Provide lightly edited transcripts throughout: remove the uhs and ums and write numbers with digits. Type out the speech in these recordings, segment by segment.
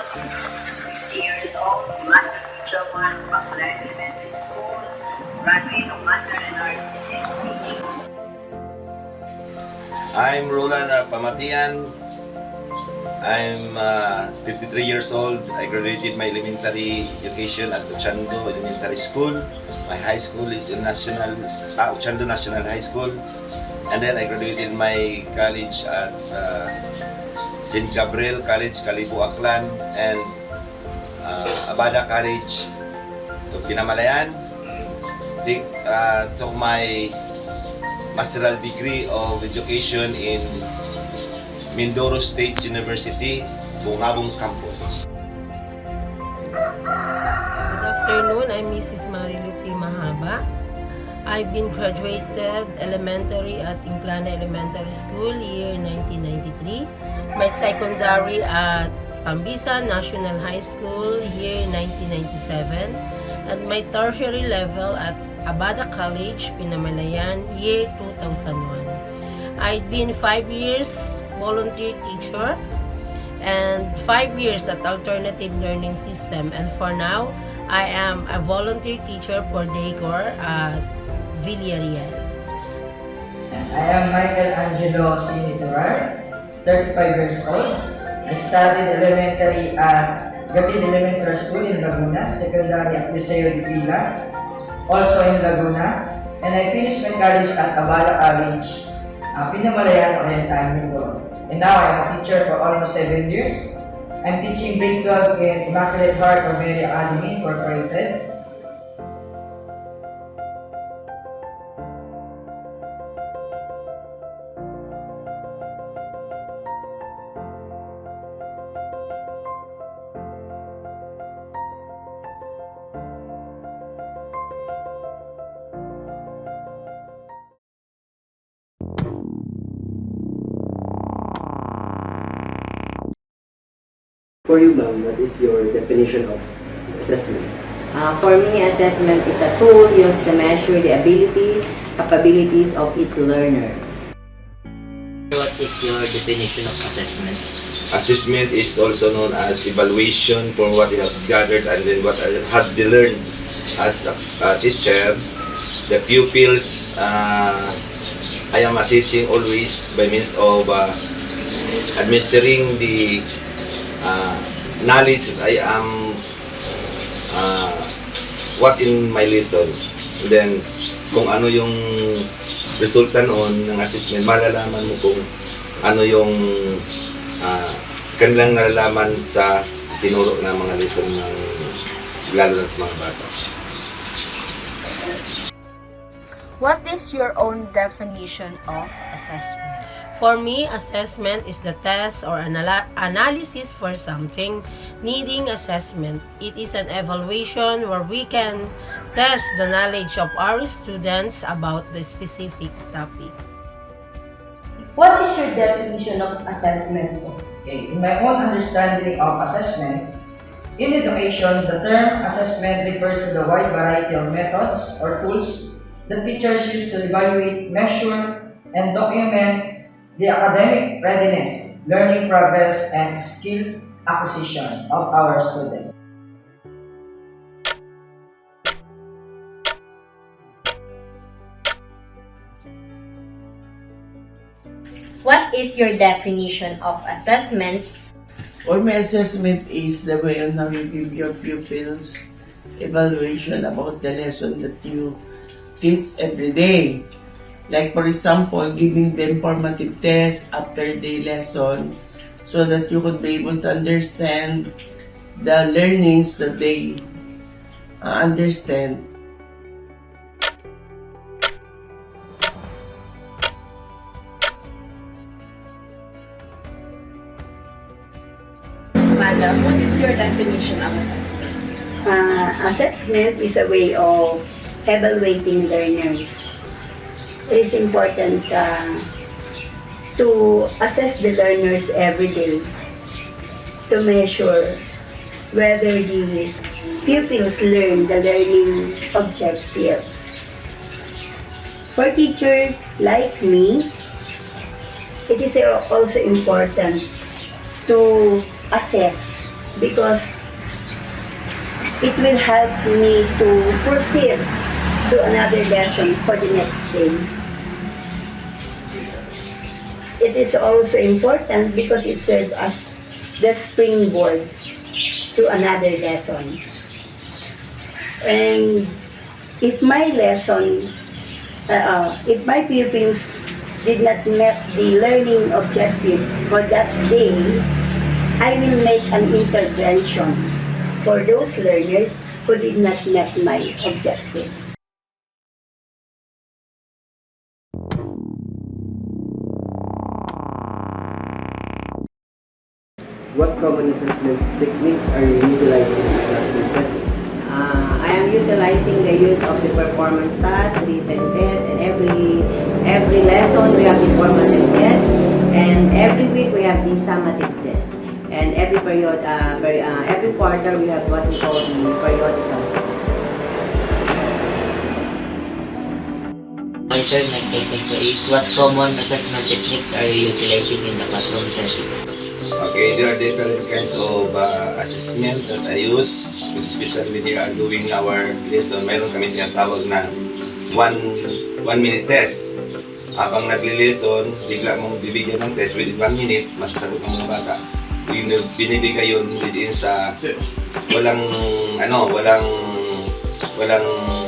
50 years old, Master Teacher 1, Bacolod Elementary School, graduate of Master in Arts in Education. I'm Roland Pamatian. I'm 53 years old. I graduated my elementary education at Ochando Elementary School. My high school is in Ochando National High School. And then I graduated my college at St. Gabriel College, Calibo, Aklan, and Abada College of Pinamalayan. Took my masteral degree of education in Mindoro State University, Bungabong Campus. Good afternoon, I'm Mrs. Marilu P. Mahaba. I've been graduated elementary at Inclana Elementary School year 1993. My secondary at Pambisa National High School year 1997. And my tertiary level at Abada College, Pinamalayan year 2001. I've been 5 years volunteer teacher and 5 years at Alternative Learning System, and for now I am a volunteer teacher for daycare at Villarreal. I am Michael Angelo Siniturar, 35 years old. I studied elementary at Gatid Elementary School in Laguna, secondary at Liceo de Villa, also in Laguna, and I finished my college at Abada College, Pinamalayan, Oriental, Mindoro. And now I am a teacher for almost 7 years. I'm teaching grade 12 in Immaculate Heart of Mary Academy Incorporated. For you, ma'am, what is your definition of assessment? For me, assessment is a tool used to measure the ability, capabilities of its learners. What is your definition of assessment? Assessment is also known as evaluation for what you have gathered and then what I have learned as a teacher. The pupils, I am assessing always by means of administering the knowledge I am what in my lesson. And then kung ano yung resulta noon ng assessment, malalaman mo kung ano yung kanilang nalalaman sa tinuro ng mga lesson ng lalo na sa mga bata. What is your own definition of assessment? For me, assessment is the test or analysis for something needing assessment. It is an evaluation where we can test the knowledge of our students about the specific topic. What is your definition of assessment? Okay. In my own understanding of assessment, in education, the term assessment refers to the wide variety of methods or tools that teachers use to evaluate, measure, and document the academic readiness, learning progress, and skill acquisition of our students. What is your definition of assessment? For me, assessment is the way on how you give your pupils evaluation about the lesson that you teach every day. Like for example, giving them formative tests after the lesson so that you could be able to understand the learnings that they understand. Madam, what is your definition of assessment? Assessment is a way of evaluating learners. It is important to assess the learners every day to measure whether the pupils learn the learning objectives. For teachers like me, it is also important to assess because it will help me to proceed to another lesson for the next day. It is also important because it serves as the springboard to another lesson. And if my lesson, if my pupils did not meet the learning objectives for that day, I will make an intervention for those learners who did not meet my objectives. What common assessment techniques are you utilizing in the classroom setting? I am utilizing the use of the performance task, written test, and every lesson we have the formative test, and every week we have the summative test, and every period, every quarter we have what we call the periodical test. My turn, next question to is, what common assessment techniques are you utilizing in the classroom setting? Okay, there are different kinds of assessment that I use. Especially when we are doing our lesson, mayroon kami tinatawag na one minute test. Habang nagli-lesson, bigla mong bibigyan ng test within 1 minute, masasagot ng mga bata. Binibigay yun within sa walang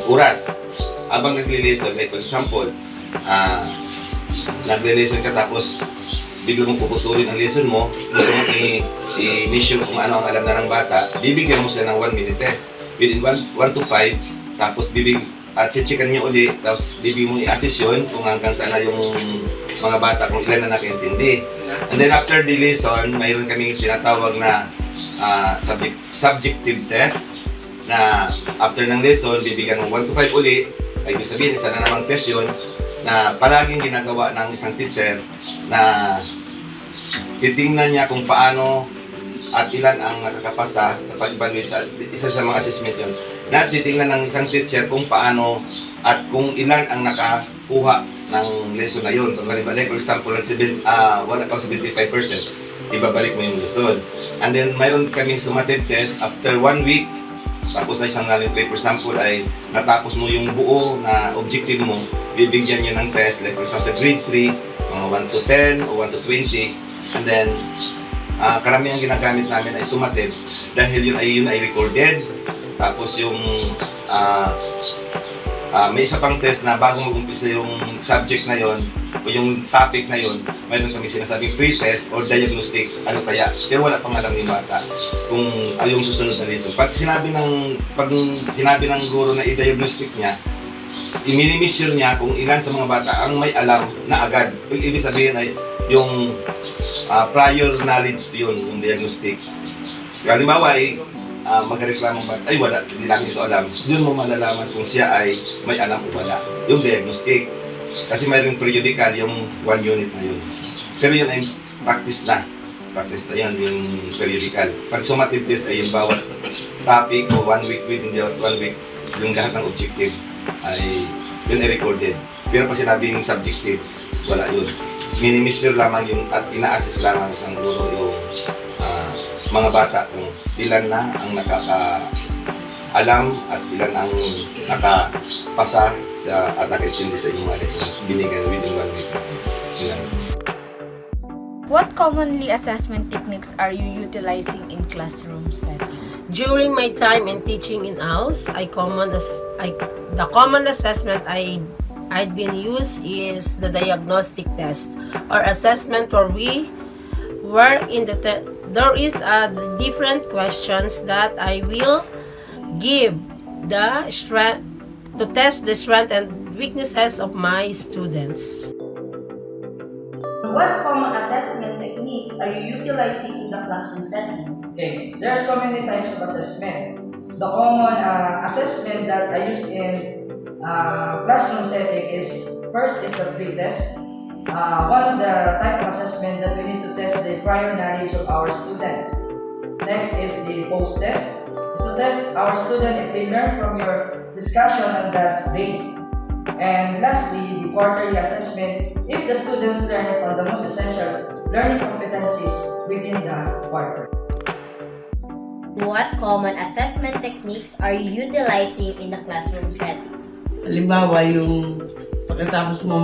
oras. Habang nagli-lesson, like for example, nagli-lesson ka tapos bigla mong puputulin ang lesson mo, gusto mo i-measure kung ano ang alam na ng bata, bibigyan mo siya ng 1 minute test. Within 1 to 5, tapos checkan niyo ulit, tapos bibigyan mo i-assess yun kung hanggang saan na yung mga bata, kung ilan na nakaintindi. And then after the lesson, mayroon kaming tinatawag na subjective test, na after ng lesson, bibigyan mo 1 to 5 ulit, ay ibig sabihin, isa na namang test yun, na palaging ginagawa ng isang teacher na titingnan niya kung paano at ilan ang nakakapasa sa pag-evaluate sa isa sa mga assessment yun. Na titingnan ng isang teacher kung paano at kung ilan ang nakakuha ng lesson na yun. Kung balik, for example, wala kang 75%, ibabalik mo yung lesson. And then, mayroon kaming summative test after 1 week. Tapos na isang play, for example, ay natapos mo yung buo na objective mo, bibigyan nyo ng test, like for example sa grade 3, mga 1 to 10 o 1 to 20, and then karamihan ginagamit namin ay summative dahil yun ay recorded. Tapos yung may isa pang test na bago mag-umpisa yung subject na yon o yung topic na yon, mayroon kami sinasabing pre-test or diagnostic, ano kaya, pero wala pang alam ni bata kung yung susunod na lesson. Pag sinabi ng guro na i-diagnostic niya, i-measure niya kung ilan sa mga bata ang may alam na agad. Ibig sabihin ay yung prior knowledge yun, yung diagnostic. Halimbawa ay magreklamo ba, ay wala, hindi lang ito alam. Yun mo malalaman kung siya ay may alam o wala. Yung diagnostic. Kasi mayroong periodical, yung 1 unit na yun. Pero yun ay practice na. Practice na yun, yung periodical. Pag summative test ay yung bawat topic o 1 week within the 1 week, yung lahat ng objective ay yun ay recorded. Pero pag sinabing subjective, wala yun. Minimeasure lamang yung at ina-assess lamang sa guro yung mga bata kung ilan na ang nakaka-alam at ilan ang nakapasa sa at nakaintindi sa inyong mga lesson binigyan within 1 week. What commonly assessment techniques are you utilizing in classroom setting? During my time in teaching in ALS, the common assessment I'd been used is the diagnostic test or assessment where there is different questions that I will give the strength to test the strength and weaknesses of my students. What common assessment techniques are you utilizing in the classroom setting? Okay, there are so many types of assessment. The common assessment that I use in classroom setting is, first is the pre-test. One of the type of assessment that we need to test the prior knowledge of our students. Next is the post-test. It's to test our student if they learn from your discussion on that day. And lastly, the quarterly assessment if the students learn on the most essential learning competencies within the quarter. What common assessment techniques are you utilizing in the classroom setting? Halimbawa, yung pagkatapos mo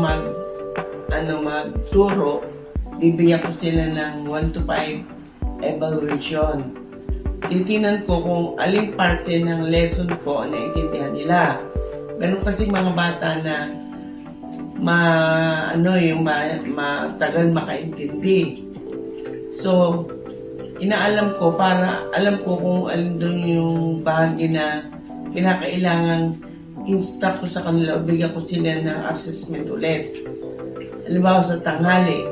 magturo, bibigyan ko sila ng 1 to 5 evaluation. Titinan ko kung aling parte ng lesson ko na naiintindihan nila. Meron kasi mga bata na matagal makaintindi. So, inaalam ko para alam ko kung alin doon yung bahagi na kinakailangang instruct ko sa kanila o bigyan ko sila ng assessment ulit. Halimbawa sa tanghali,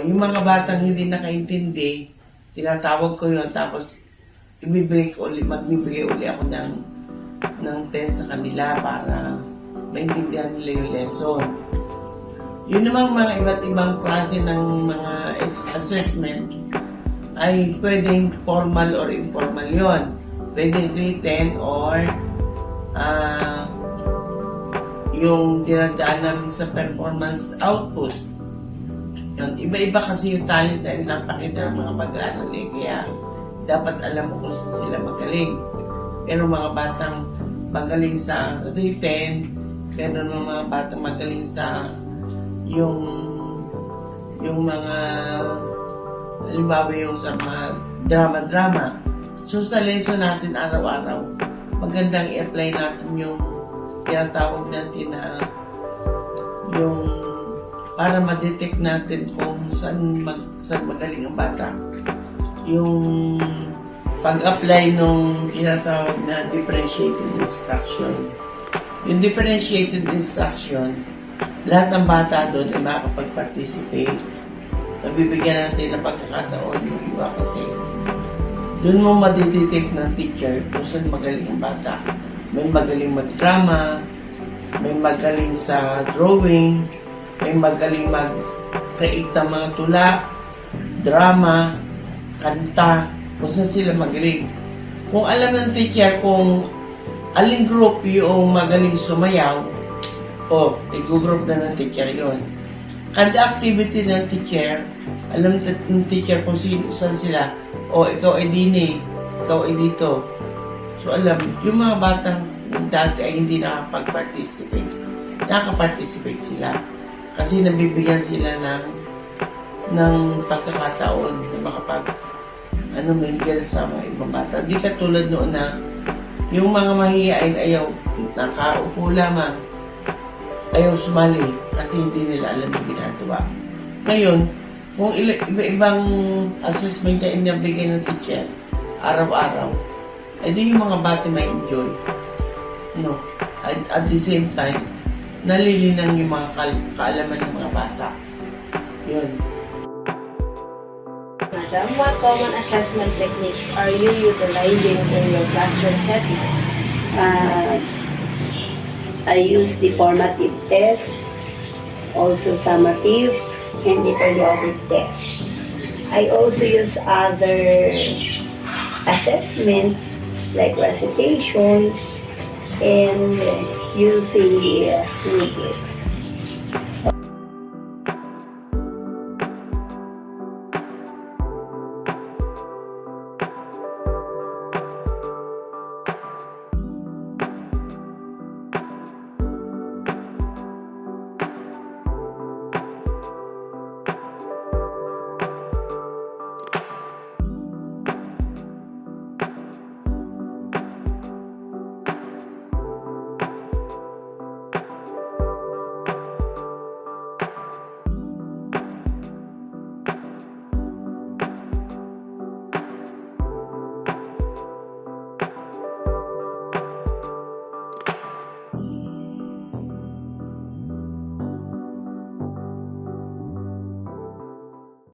yung mga batang hindi nakaintindi, tinatawag ko yun, tapos magbibigay uli ako ng test sa kanila para maintindihan nila yung lesson. Yun namang mga iba't ibang klase ng mga assessment ay pwedeng formal or informal yon. Pwedeng written or yung dinadaan namin sa performance output. Yun, iba-iba kasi yung talent na napakita ng mga pag-aaral eh. Kaya dapat alam mo kung sila magaling. Pero mga batang magaling sa written, pero mga batang magaling sa yung mga halimbawa yung sa mga drama-drama. So sa lesson natin araw-araw, magandang i-apply natin yung tinatawag natin na yung para ma-detect natin kung saan magaling ang bata. Yung pag-apply nung tinatawag na differentiated instruction. Yung differentiated instruction, lahat ng bata doon ay makakapag-participate. Nabibigyan natin ng pagkakataon yung iba kasi doon mo madidetect ng teacher kung saan magaling ang bata. May magaling mag-drama, may magaling sa drawing, may magaling mag-create ng mga tula, drama, kanta, kung saan sila magaling. Kung alam ng teacher kung aling group yung magaling sumayaw, i-group na ng teacher yun. Kada activity ng teacher, alam ng teacher kung saan sila, ikaw ay dini, ikaw ay dito. So alam, yung mga batang dati ay hindi nakapag-participate, nakaka-participate sila. Kasi nabibigyan sila ng pagkakataon na makapag-mingle sa mga ibang bata. Di katulad noon na yung mga mahihain ayaw, nakaupo lamang, ayaw sumali kasi hindi nila alam yung ginagawa. Ngayon, kung iba-ibang assessment na inabigay ng teacher araw-araw, ay di yung mga bata may enjoy. At the same time, nalilinang yung mga kaalaman ng mga bata. Yun. Madam, what common assessment techniques are you utilizing in your classroom setting? I use the formative test, also summative, and the periodic test. I also use other assessments like recitations and using rubrics.